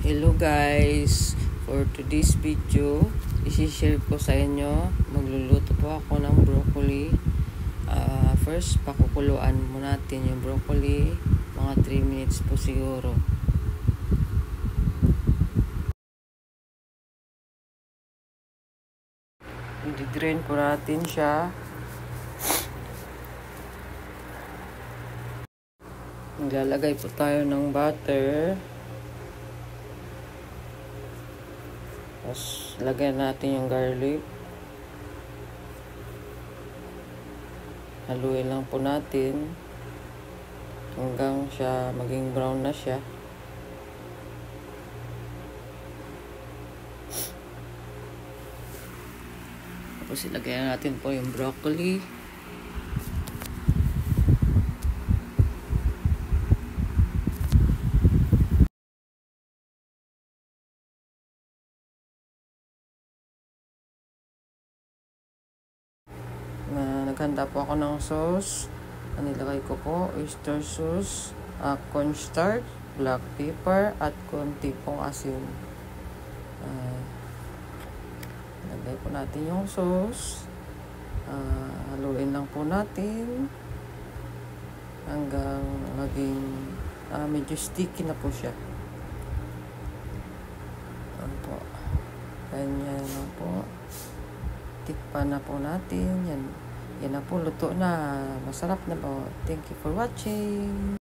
Hello guys, for today's video isi-share ko sa inyo, magluluto po ako ng broccoli. First, pakukuluan mo natin yung broccoli, mga 3 minutes po siguro. I-drain po natin siya. Maglalagay po tayo ng butter. Tapos, lagyan natin yung garlic. Haluin lang po natin hanggang siya maging brown na siya. Tapos, ilagay natin po yung broccoli. Naghanda po ako ng sauce. Nilagay ko po oyster sauce, cornstarch, black pepper, at konti pong asin. Lagay po natin yung sauce. Haluin lang po natin hanggang maging medyo sticky na po siya. Ayan po. Ganyan lang po. Tikpan na po natin. Yan na po, luto na. Masarap na po. Thank you for watching.